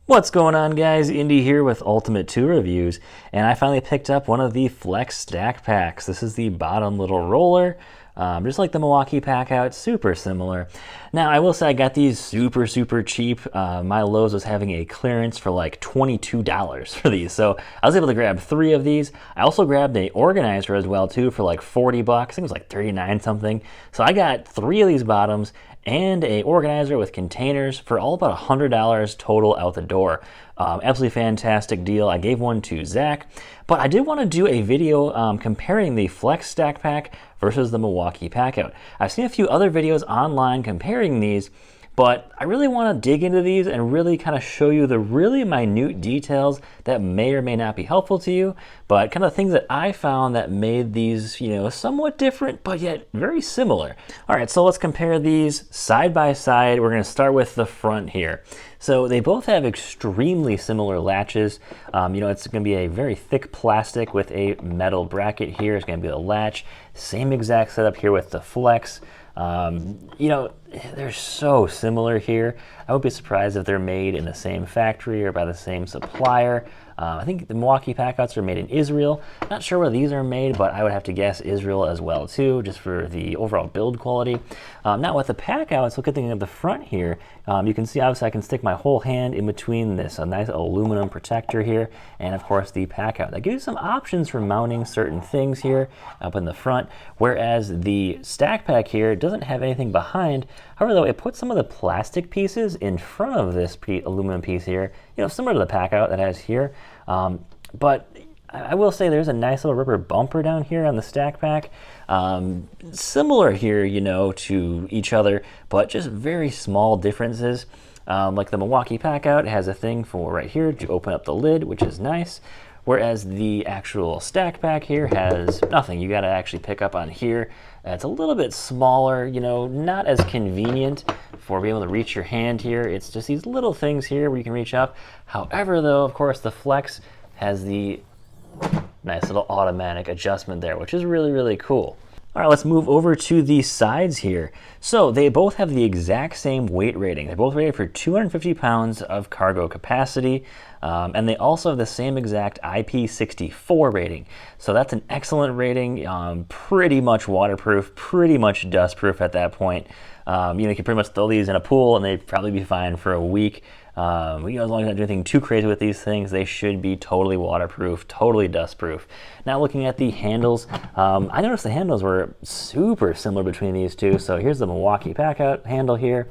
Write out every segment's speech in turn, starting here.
What's going on, guys? Indy here with Ultimate 2 Reviews, and I finally picked up one of the Flex Stack Packs. This is the bottom little roller, just like the Milwaukee Packout, super similar. Now, I will say I got these super cheap. My Lowe's was having a clearance for like $22 for these, so I was able to grab 3 of these. I also grabbed an organizer as well, too, for like 40 bucks. I think it was like 39 something. So I got 3 of these bottoms and a organizer with containers for all about $100 total out the door. Absolutely fantastic deal. I gave one to Zach, but I did want to do a video comparing the Flex Stack Pack versus the Milwaukee Packout. I've seen a few other videos online comparing these, but I really want to dig into these and really kind of show you the really minute details that may or may not be helpful to you, but kind of things that I found that made these, somewhat different, but yet very similar. All right, so let's compare these side by side. We're going to start with the front here. So they both have extremely similar latches. It's going to be a very thick plastic with a metal bracket here. It's going to be the latch. Same exact setup here with the Flex. They're so similar here. I would be surprised if they're made in the same factory or by the same supplier. I think the Milwaukee Packouts are made in Israel. Not sure where these are made, but I would have to guess Israel as well too, just for the overall build quality. Now with the Packouts, look at the front here. You can see obviously I can stick my whole hand in between this, a nice aluminum protector here, and of course the Packout. That gives you some options for mounting certain things here up in the front, whereas the Stack Pack here doesn't have anything behind. However, though, it puts some of the plastic pieces in front of this aluminum piece here, similar to the Packout that has here. But I will say there's a nice little rubber bumper down here on the Stack Pack. Similar here, to each other, but just very small differences. Like the Milwaukee Packout has a thing for right here to open up the lid, which is nice. Whereas the actual Stack Pack here has nothing. You got to actually pick up on here. It's a little bit smaller, not as convenient for being able to reach your hand here. It's just these little things here where you can reach up. However, though, of course, the Flex has the nice little automatic adjustment there, which is really cool. All right, let's move over to the sides here. So they both have the exact same weight rating. They're both rated for 250 pounds of cargo capacity, and they also have the same exact IP64 rating. So that's an excellent rating, pretty much waterproof, pretty much dustproof at that point. You can pretty much throw these in a pool and they'd probably be fine for a week. As long as you're not doing anything too crazy with these things, they should be totally waterproof, totally dustproof. Now looking at the handles, I noticed the handles were super similar between these two. So here's the Milwaukee Packout handle here,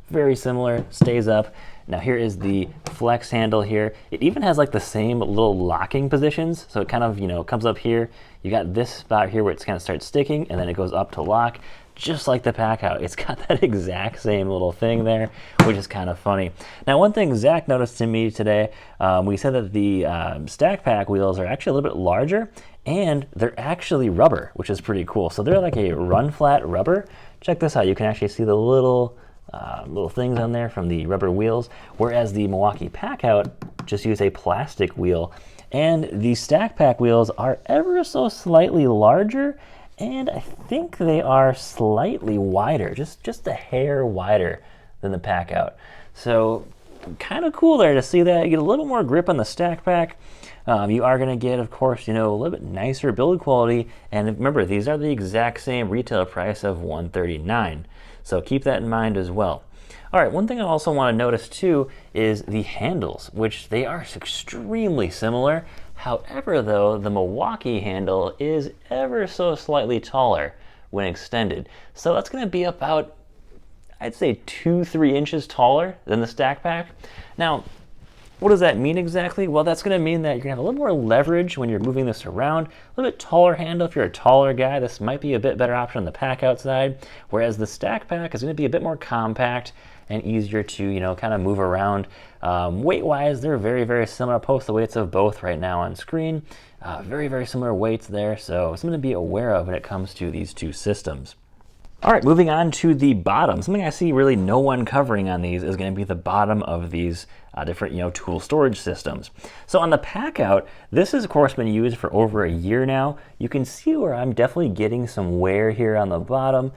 very similar, stays up. Now here is the Flex handle here. It even has like the same little locking positions. So it kind of, comes up here. You got this spot here where it's kind of starts sticking and then it goes up to lock. Just like the Packout, it's got that exact same little thing there, which is kind of funny. Now, one thing Zach noticed to me today, we said that the Stack Pack wheels are actually a little bit larger, and they're actually rubber, which is pretty cool. So they're like a run flat rubber. Check this out. You can actually see the little things on there from the rubber wheels, whereas the Milwaukee Packout just used a plastic wheel, and the Stack Pack wheels are ever so slightly larger. And I think they are slightly wider, just a hair wider than the Packout. So kind of cool there to see that. You get a little more grip on the Stack Pack. You are going to get, of course, a little bit nicer build quality. And remember, these are the exact same retail price of $139. So keep that in mind as well. All right, one thing I also want to notice too is the handles, which they are extremely similar. However, though, the Milwaukee handle is ever so slightly taller when extended. So that's going to be about, I'd say, 2-3 inches taller than the Stack Pack. Now, what does that mean exactly? Well, that's going to mean that you're going to have a little more leverage when you're moving this around. A little bit taller handle. If you're a taller guy, this might be a bit better option on the Packout side, whereas the Stack Pack is going to be a bit more compact and easier to, kind of move around. Weight-wise, they're very similar. I'll post the weights of both right now on screen. Very similar weights there, so something to be aware of when it comes to these two systems. All right, moving on to the bottom. Something I see really no one covering on these is going to be the bottom of these different, tool storage systems. So on the Packout, this has of course been used for over a year now. You can see where I'm definitely getting some wear here on the bottom.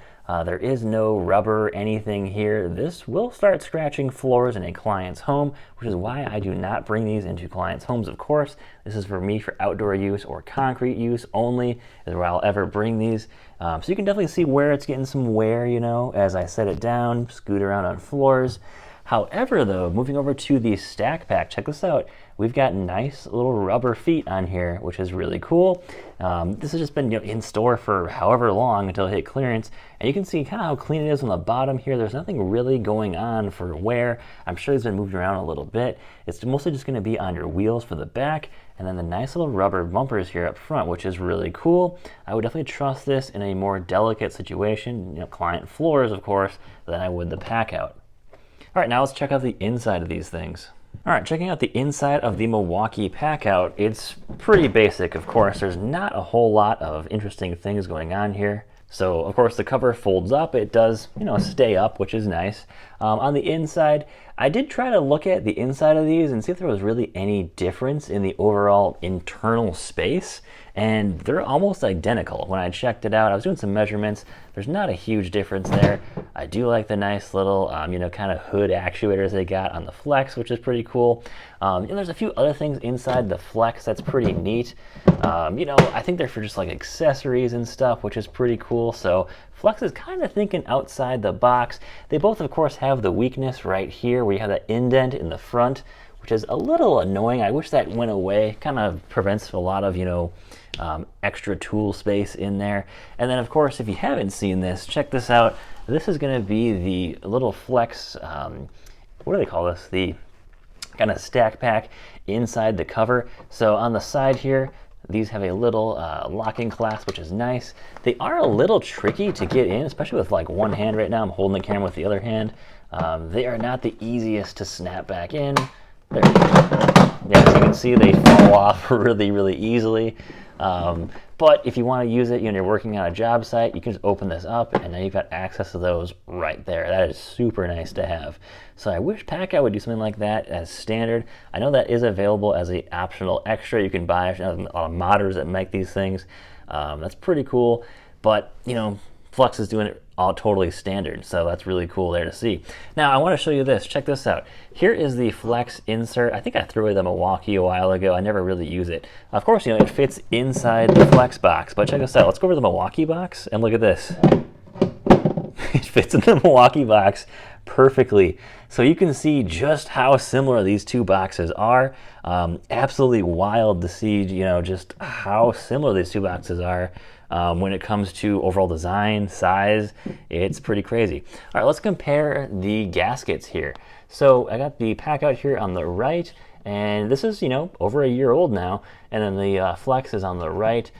There is no rubber or anything here. This will start scratching floors in a client's home, which is why I do not bring these into clients' homes, of course. This is for me for outdoor use or concrete use only, is where I'll ever bring these. So you can definitely see where it's getting some wear, as I set it down, scoot around on floors. However, though, moving over to the stack pack, check this out. We've got nice little rubber feet on here, which is really cool. This has just been in store for however long until it hit clearance. And you can see kind of how clean it is on the bottom here. There's nothing really going on for wear. I'm sure it's been moved around a little bit. It's mostly just going to be on your wheels for the back, and then the nice little rubber bumpers here up front, which is really cool. I would definitely trust this in a more delicate situation, client floors, of course, than I would the Packout. All right, now let's check out the inside of these things. All right, checking out the inside of the Milwaukee Packout, it's pretty basic, of course. There's not a whole lot of interesting things going on here. So, of course, the cover folds up. It does, stay up, which is nice. On the inside, I did try to look at the inside of these and see if there was really any difference in the overall internal space. And they're almost identical. When I checked it out, I was doing some measurements. There's not a huge difference there. I do like the nice little, kind of hood actuators they got on the Flex, which is pretty cool. There's a few other things inside the Flex that's pretty neat. I think they're for just like accessories and stuff, which is pretty cool. So Flex is kind of thinking outside the box. They both, of course, have the weakness right here where you have that indent in the front, which is a little annoying. I wish that went away. Kind of prevents a lot of, extra tool space in there. And then, of course, if you haven't seen this, check this out. This is going to be the little Flex, what do they call this? The kind of stack pack inside the cover. So on the side here, these have a little locking clasp, which is nice. They are a little tricky to get in, especially with like one hand right now. I'm holding the camera with the other hand. They are not the easiest to snap back in. There. Yeah, as you can see, they fall off really, really easily. But if you want to use it, you're working on a job site, you can just open this up, and now you've got access to those right there. That is super nice to have. So I wish Packout would do something like that as standard. I know that is available as an optional extra you can buy. A lot of modders that make these things. That's pretty cool. But Flex is doing it all totally standard, so that's really cool there to see. Now I want to show you this. Check this out. Here is the Flex insert. I think I threw away the Milwaukee a while ago. I never really use it. Of course, it fits inside the Flex box, but check this out. Let's go over to the Milwaukee box and look at this. It fits in the Milwaukee box perfectly. So you can see just how similar these two boxes are. Absolutely wild to see, just how similar these two boxes are. When it comes to overall design, size, it's pretty crazy. All right, let's compare the gaskets here. So I got the Packout here on the right, and this is, over a year old now, and then the Flex is on the right.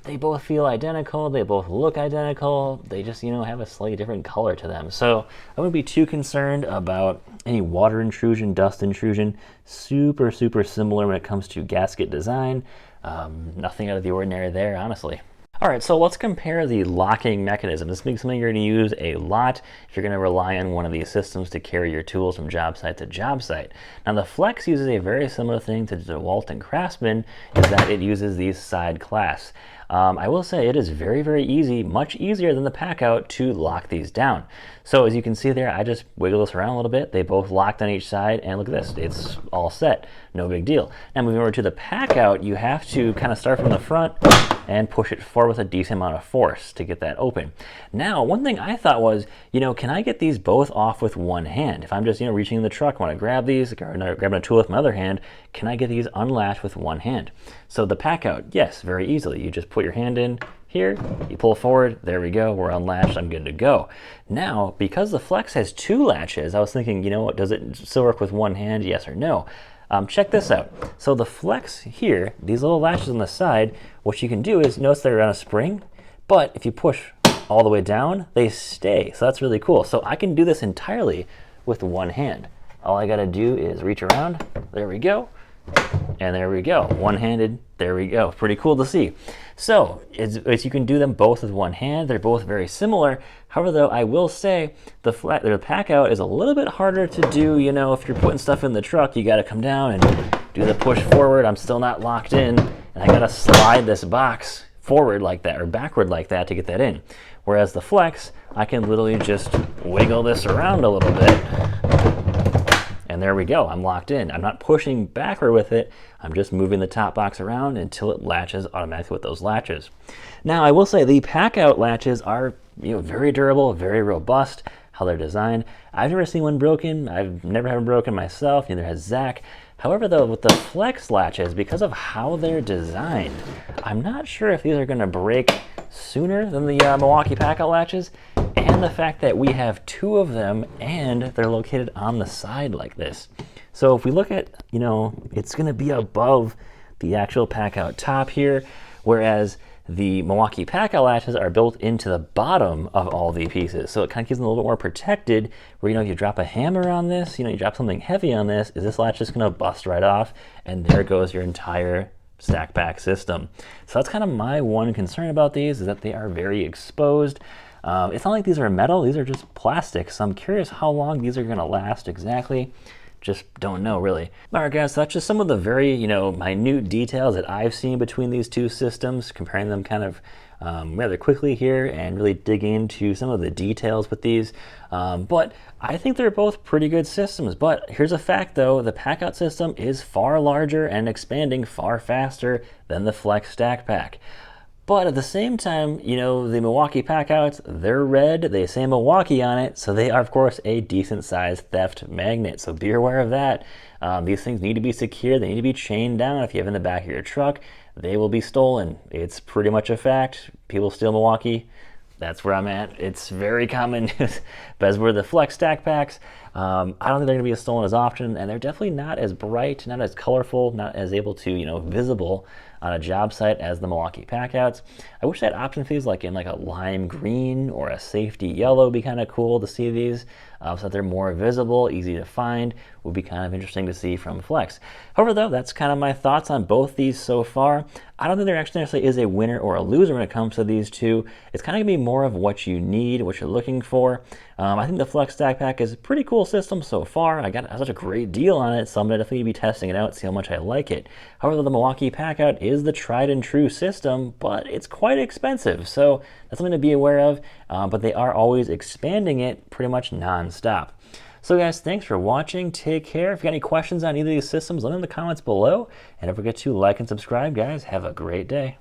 They both feel identical, they both look identical, they just, have a slightly different color to them. So I wouldn't be too concerned about any water intrusion, dust intrusion. Super, super similar when it comes to gasket design. Nothing out of the ordinary there, honestly. All right, so let's compare the locking mechanism. This is something you're going to use a lot if you're going to rely on one of these systems to carry your tools from job site to job site. Now, the Flex uses a very similar thing to DeWalt and Craftsman, is that it uses these side clasps. I will say it is very, very easy, much easier than the Packout to lock these down. So as you can see there, I just wiggle this around a little bit. They both locked on each side, and look at this, it's all set. No big deal. Now moving over to the Packout, you have to kind of start from the front and push it forward with a decent amount of force to get that open. Now, one thing I thought was, can I get these both off with one hand? If I'm just, reaching in the truck, want to grab these, or grabbing a tool with my other hand, can I get these unlatched with one hand? So the Packout, yes, very easily. You just put your hand in here, you pull forward, there we go, we're unlatched, I'm good to go. Now, because the Flex has two latches, I was thinking, does it still work with one hand, yes or no? Check this out. So the Flex here, these little latches on the side, what you can do is, notice they're on a spring, but if you push all the way down, they stay. So that's really cool. So I can do this entirely with one hand. All I gotta do is reach around, there we go, And there we go, one-handed, there we go, pretty cool to see. So, as you can do them both with one hand, they're both very similar. However, though, I will say the Packout is a little bit harder to do. You know, if you're putting stuff in the truck, you got to come down and do the push forward. I'm still not locked in, and I got to slide this box forward like that or backward like that to get that in. Whereas the Flex, I can literally just wiggle this around a little bit. And there we go, I'm locked in. I'm not pushing backward with it, I'm just moving the top box around until it latches automatically with those latches. Now, I will say the Packout latches are very durable, very robust, how they're designed. I've never seen one broken, I've never had one broken myself, neither has Zach. However, though, with the Flex latches, because of how they're designed, I'm not sure if these are going to break sooner than the Milwaukee Packout latches, and the fact that we have two of them and they're located on the side like this. So if we look at, it's going to be above the actual Packout top here, whereas the Milwaukee Packout latches are built into the bottom of all the pieces. So it kind of keeps them a little bit more protected, where, if you drop a hammer on this, you drop something heavy on this, is this latch just going to bust right off? And there goes your entire stack pack system. So that's kind of my one concern about these, is that they are very exposed. It's not like these are metal, these are just plastic. So I'm curious how long these are going to last exactly. Just don't know, really. All right, guys, so that's just some of the very, minute details that I've seen between these two systems, comparing them kind of rather quickly here and really dig into some of the details with these. But I think they're both pretty good systems. But here's a fact, though. The Packout system is far larger and expanding far faster than the Flex Stack Pack. But at the same time, the Milwaukee Packouts, they're red, they say Milwaukee on it, so they are, of course, a decent-sized theft magnet. So be aware of that. These things need to be secure, they need to be chained down. If you have in the back of your truck, they will be stolen. It's pretty much a fact. People steal Milwaukee. That's where I'm at. It's very common. But as we're the Flex Stack Packs, I don't think they're going to be as stolen as often, and they're definitely not as bright, not as colorful, not as able to, visible on a job site as the Milwaukee Packouts. I wish that option for these, like in a lime green or a safety yellow, would be kind of cool to see these, so that they're more visible, easy to find. Would be kind of interesting to see from Flex. However, though, that's kind of my thoughts on both these so far. I don't think there actually necessarily is a winner or a loser when it comes to these two. It's kind of going to be more of what you need, what you're looking for. I think the Flex Stack Pack is a pretty cool system so far. I got such a great deal on it, so I'm going to definitely be testing it out, see how much I like it. However, the Milwaukee Packout is the tried and true system, but it's quite expensive, so that's something to be aware of. But they are always expanding it pretty much non-stop. So guys, thanks for watching. Take care. If you got any questions on either of these systems, let me know in the comments below. And don't forget to like and subscribe, guys. Have a great day.